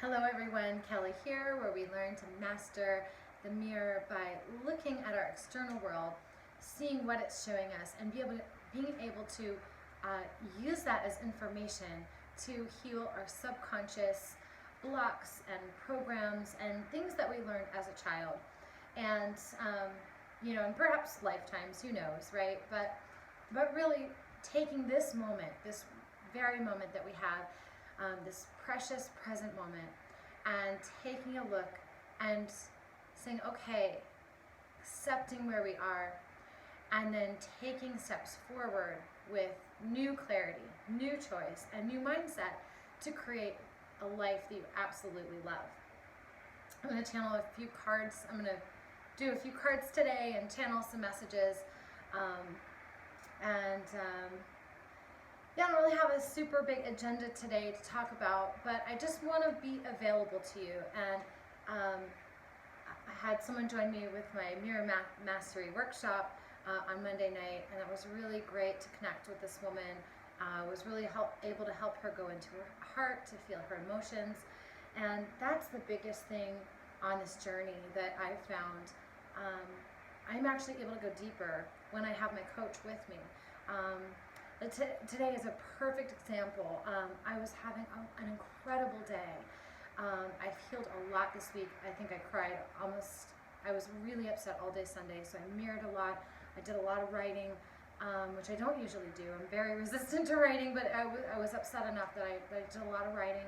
Hello everyone, Kelly here, where we learn to master the mirror by looking at our external world, seeing what it's showing us, and being able to use that as information to heal our subconscious blocks and programs and things that we learned as a child. And and perhaps lifetimes, who knows, right? But really taking this moment, this very moment that we have, this precious present moment, and taking a look and saying, okay, accepting where we are, and then taking steps forward with new clarity, new choice, and new mindset to create a life that you absolutely love. I'm going to channel a few cards. I'm going to do a few cards today and channel some messages. I don't really have a super big agenda today to talk about, but I just want to be available to you. And I had someone join me with my Mirror Mastery workshop on Monday night, and it was really great to connect with this woman. I was really able to help her go into her heart, to feel her emotions, and that's the biggest thing on this journey that I've found. I'm actually able to go deeper when I have my coach with me. Today is a perfect example. I was having an incredible day. I've healed a lot this week. I think I cried almost. I was really upset all day Sunday, so I mirrored a lot. I did a lot of writing, which I don't usually do. I'm very resistant to writing, but I was upset enough that I did a lot of writing.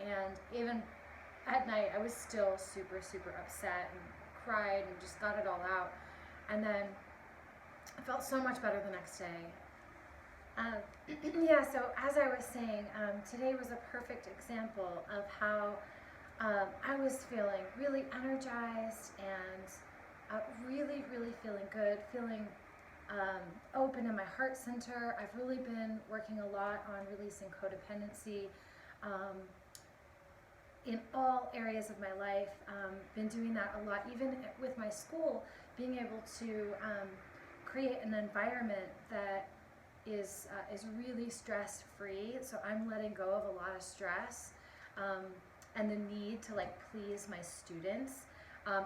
And even at night, I was still super, super upset and cried and just got it all out. And then I felt so much better the next day. So as I was saying, today was a perfect example of how I was feeling really energized and really, really feeling good, feeling open in my heart center. I've really been working a lot on releasing codependency in all areas of my life. Been doing that a lot, even with my school, being able to create an environment that is really stress-free. So I'm letting go of a lot of stress and the need to please my students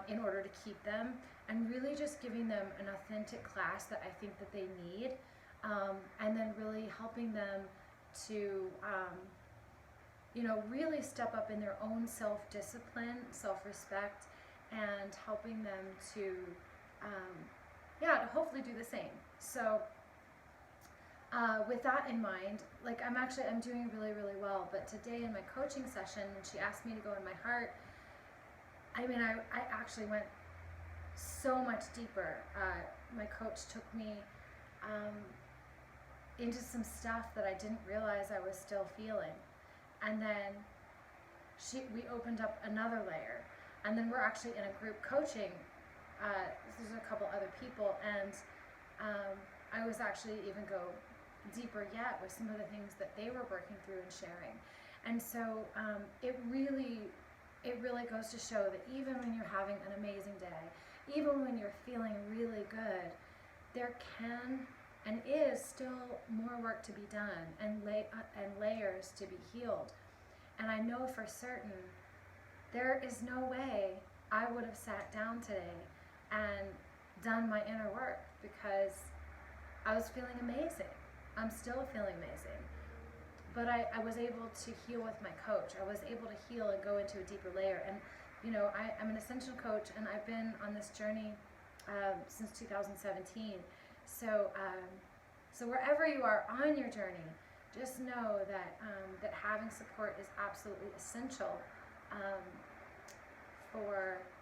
in order to keep them, and really just giving them an authentic class that I think that they need, and then really helping them to really step up in their own self-discipline, self-respect, and helping them to hopefully do the same. So with that in mind, I'm doing really, really well. But today in my coaching session, when she asked me to go in my heart, I actually went so much deeper. My coach took me into some stuff that I didn't realize I was still feeling. And then we opened up another layer. And then we're actually in a group coaching. There's a couple other people, and I was actually even go deeper yet with some of the things that they were working through and sharing. And so it really goes to show that even when you're having an amazing day, even when you're feeling really good, there can and is still more work to be done and layers to be healed. And I know for certain there is no way I would have sat down today and done my inner work, because I was feeling amazing. I'm still feeling amazing. But I was able to heal with my coach. I was able to heal and go into a deeper layer. And I'm an ascension coach, and I've been on this journey since 2017. So wherever you are on your journey, just know that that having support is absolutely essential.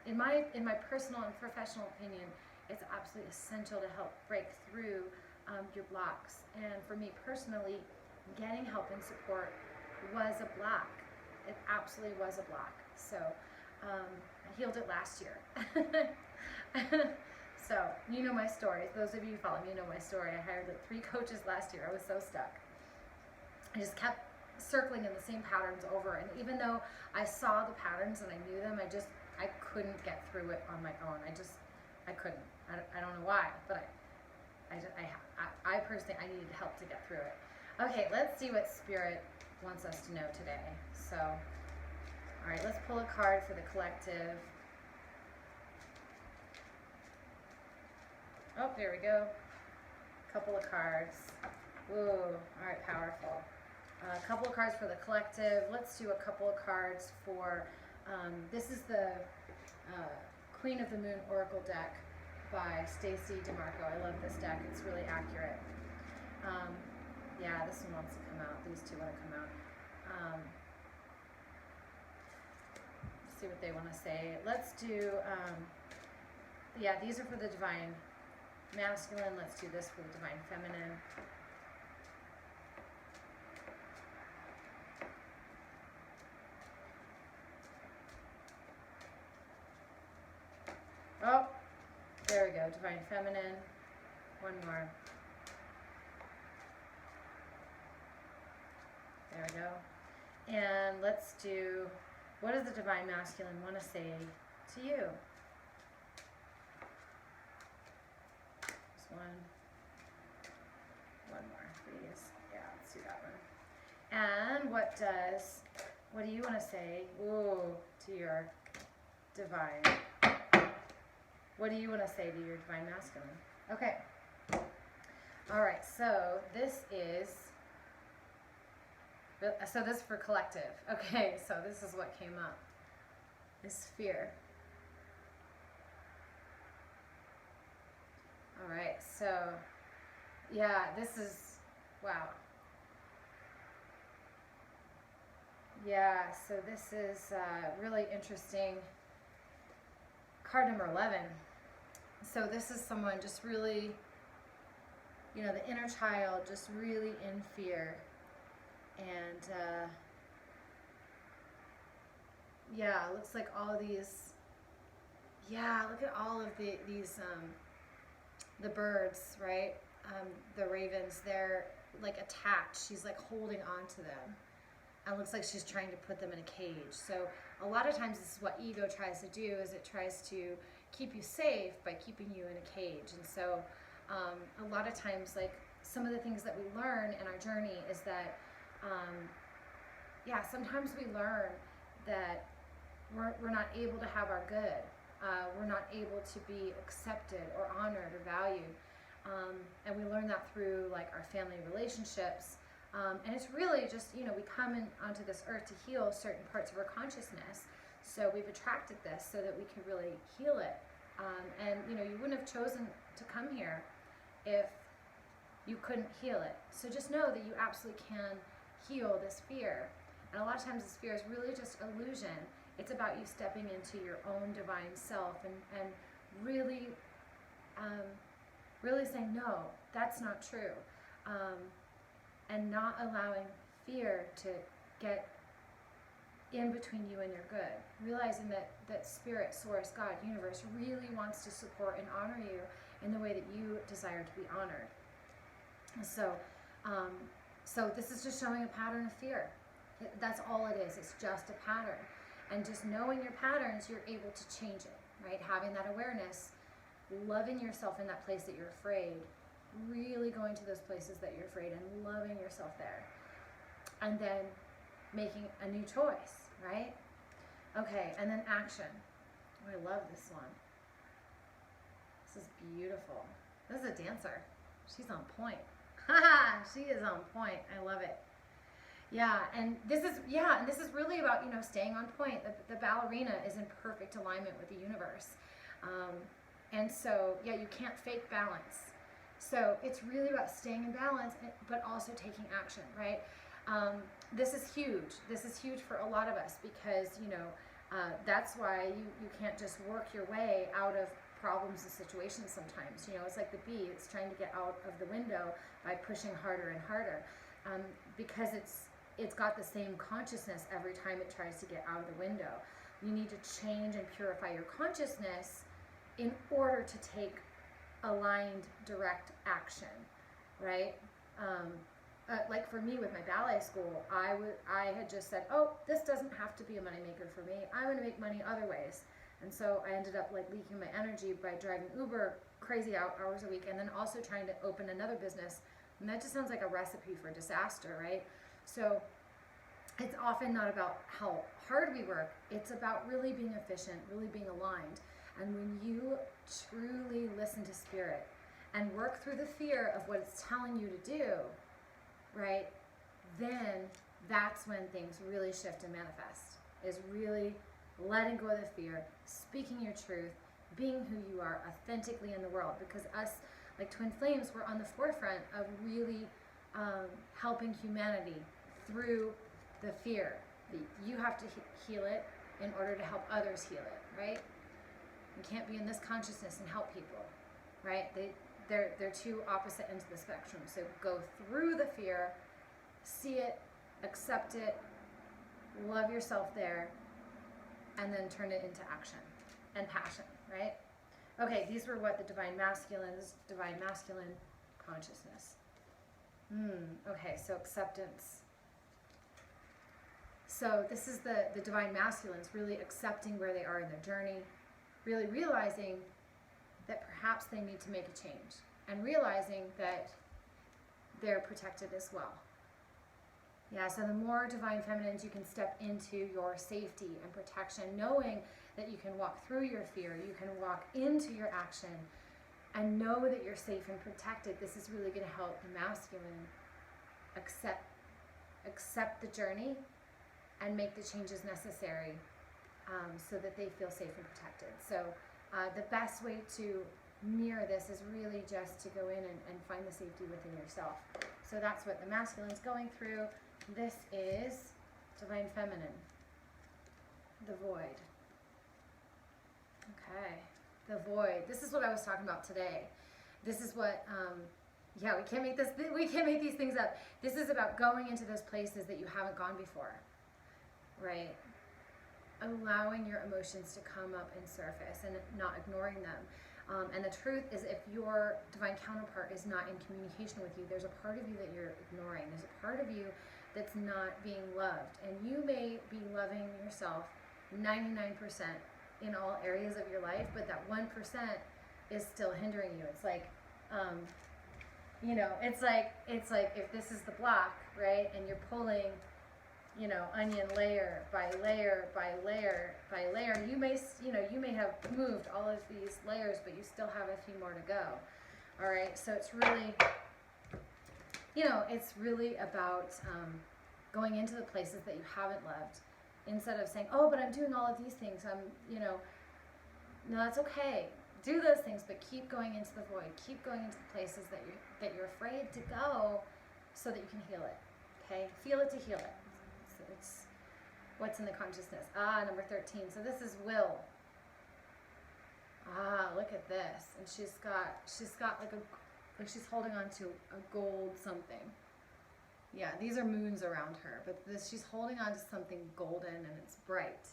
In my personal and professional opinion, it's absolutely essential to help break through your blocks. And for me personally, getting help and support was a block. It absolutely was a block. So I healed it last year. So you know my story. Those of you who follow me know my story. I hired 3 coaches last year. I was so stuck. I just kept circling in the same patterns over, and even though I saw the patterns and I knew them, I couldn't get through it on my own. I couldn't. I don't know why, but I personally, I needed help to get through it. Okay, let's see what Spirit wants us to know today. So All right, let's pull a card for the collective. Oh, there we go. Couple of cards. Ooh, all right, powerful. A couple of cards for the collective. Let's do a couple of cards for, this is the Queen of the Moon Oracle deck by Stacey DeMarco. I love this deck. It's really accurate. Yeah, this one wants to come out. These two want to come out. See what they want to say. Let's do, yeah, these are for the Divine Masculine. Let's do this for the Divine Feminine. Oh, there we go. Divine Feminine. One more. There we go. And let's do, what does the Divine Masculine want to say to you? Just one more, please. Yeah, let's do that one. And what do you want to say, ooh, to your Divine? What do you want to say to your Divine Masculine? Okay. All right, so this is for collective. Okay, so this is what came up. Is fear. All right, so yeah, this is, wow. Yeah, so this is really interesting. Card number 11. So this is someone just really, you know, the inner child just really in fear. And yeah, it looks like all these, yeah, look at all of these the birds, right? The ravens, they're like attached. She's like holding on to them. And it looks like she's trying to put them in a cage. So a lot of times this is what ego tries to do, is it tries to keep you safe by keeping you in a cage. And so a lot of times, like, some of the things that we learn in our journey is that, yeah, sometimes we learn that we're not able to have our good. We're not able to be accepted or honored or valued. And we learn that through, like, our family relationships. And it's really just, you know, we come onto this earth to heal certain parts of our consciousness. So we've attracted this so that we can really heal it. And, you know, you wouldn't have chosen to come here if you couldn't heal it. So just know that you absolutely can heal this fear. And a lot of times this fear is really just illusion. It's about you stepping into your own divine self and really, really saying, no, that's not true. And not allowing fear to get in between you and your good. Realizing that Spirit, Source, God, Universe really wants to support and honor you in the way that you desire to be honored. So, so this is just showing a pattern of fear. That's all it is. It's just a pattern. And just knowing your patterns, you're able to change it, right? Having that awareness, loving yourself in that place that you're afraid, really going to those places that you're afraid and loving yourself there. And then making a new choice, right? Okay, and then action. Oh, I love this one. This is beautiful. This is a dancer. She's on point. Haha, she is on point. I love it. Yeah, and this is really about, you know, staying on point. The ballerina is in perfect alignment with the universe. And so, yeah, you can't fake balance. So it's really about staying in balance, but also taking action, right? This is huge. This is huge for a lot of us because, you know, that's why you can't just work your way out of problems and situations sometimes. You know, it's like the bee. It's trying to get out of the window by pushing harder and harder because it's got the same consciousness every time it tries to get out of the window. You need to change and purify your consciousness in order to take aligned, direct action, right? Like for me with my ballet school, I had just said, oh, this doesn't have to be a moneymaker for me. I'm going to make money other ways. And so I ended up like leaking my energy by driving Uber crazy hours a week and then also trying to open another business. And that just sounds like a recipe for disaster, right? So it's often not about how hard we work. It's about really being efficient, really being aligned. And when you truly listen to Spirit and work through the fear of what it's telling you to do, right, then that's when things really shift and manifest, is really letting go of the fear, speaking your truth, being who you are authentically in the world. Because us, like Twin Flames, we're on the forefront of really helping humanity through the fear. You have to heal it in order to help others heal it, right? You can't be in this consciousness and help people, right? They're two opposite ends of the spectrum. So go through the fear, see it, accept it, love yourself there, and then turn it into action and passion, right? Okay, these were what the divine masculine is, divine masculine consciousness. Okay, so acceptance. So this is the divine masculines really accepting where they are in their journey, really realizing that perhaps they need to make a change, and realizing that they're protected as well. Yeah, so the more divine feminines you can step into your safety and protection, knowing that you can walk through your fear, you can walk into your action, and know that you're safe and protected. This is really going to help the masculine accept the journey and make the changes necessary so that they feel safe and protected. So the best way to mirror this is really just to go in and find the safety within yourself. So that's what the masculine's going through. This is divine feminine, the void. Okay, the void. This is what I was talking about today. This is what, yeah, we can't make these things up. This is about going into those places that you haven't gone before, right? Allowing your emotions to come up and surface and not ignoring them. And the truth is, if your divine counterpart is not in communication with you, there's a part of you that you're ignoring. There's a part of you that's not being loved. And you may be loving yourself 99% in all areas of your life, but that 1% is still hindering you. It's like, you know, it's like if this is the block, right, and you're pulling, you know, onion layer by layer by layer by layer, you may have moved all of these layers, but you still have a few more to go. All right, so it's really, you know, it's really about going into the places that you haven't loved, instead of saying, oh, but I'm doing all of these things. You know, no, that's okay. Do those things, but keep going into the void. Keep going into the places that you're afraid to go, so that you can heal it. Okay, feel it to heal it. It's what's in the consciousness. Number 13. So this is will. Look at this. And she's got like she's holding on to a gold something. Yeah, these are moons around her, but she's holding on to something golden, and it's bright,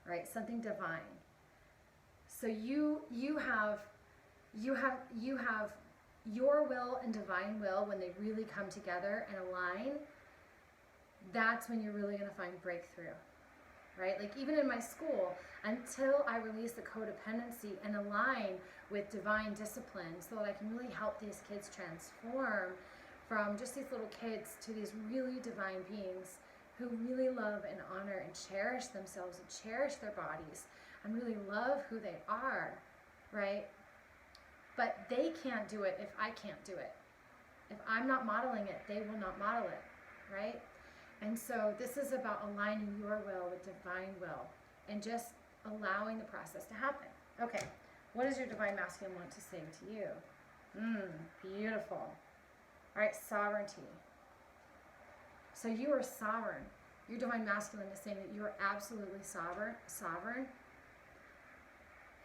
right? Something divine. So you have your will and divine will, when they really come together and align. That's when you're really going to find breakthrough, right? Like even in my school, until I release the codependency and align with divine discipline, so that I can really help these kids transform from just these little kids to these really divine beings who really love and honor and cherish themselves and cherish their bodies and really love who they are, right? But they can't do it if I can't do it. If I'm not modeling it, they will not model it, right? And so this is about aligning your will with divine will and just allowing the process to happen. Okay, what does your divine masculine want to say to you? Beautiful. All right, sovereignty. So you are sovereign. Your divine masculine is saying that you are absolutely sovereign.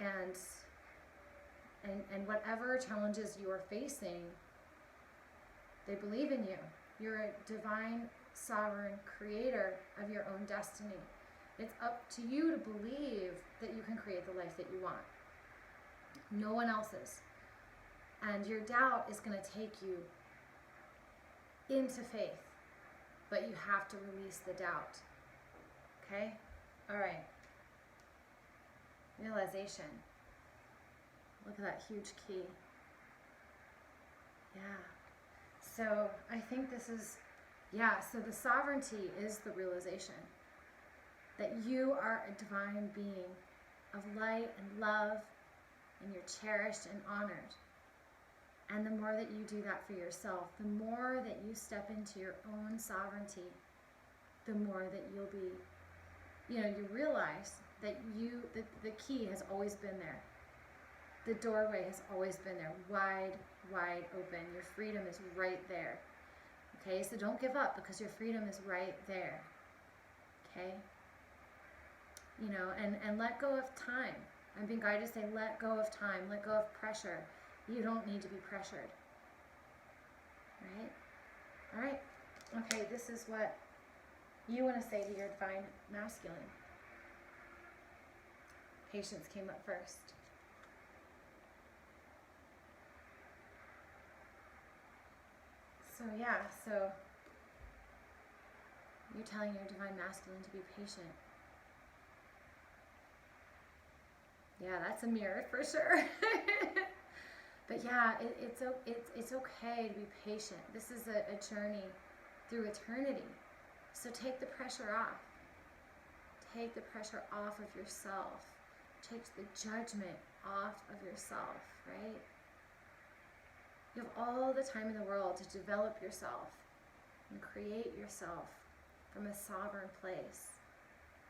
And whatever challenges you are facing, they believe in you. You're a divine, sovereign creator of your own destiny. It's up to you to believe that you can create the life that you want. No one else's. And your doubt is going to take you into faith, but you have to release the doubt. Okay? All right. Realization. Look at that huge key. Yeah. So I think this is Yeah, so the sovereignty is the realization that you are a divine being of light and love, and you're cherished and honored. And the more that you do that for yourself, the more that you step into your own sovereignty, the more that you'll be, you realize that the key has always been there. The doorway has always been there, wide, wide open. Your freedom is right there. Okay, so don't give up, because your freedom is right there. Okay? And let go of time. I'm being guided to say, let go of time, let go of pressure. You don't need to be pressured. Right? All right. Okay, this is what you want to say to your divine masculine. Patience came up first. So you're telling your divine masculine to be patient. Yeah, that's a mirror for sure. But yeah, it's okay to be patient. This is a journey through eternity. So take the pressure off. Take the pressure off of yourself. Take the judgment off of yourself, right? You have all the time in the world to develop yourself and create yourself from a sovereign place.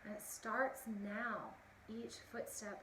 And it starts now. Each footstep,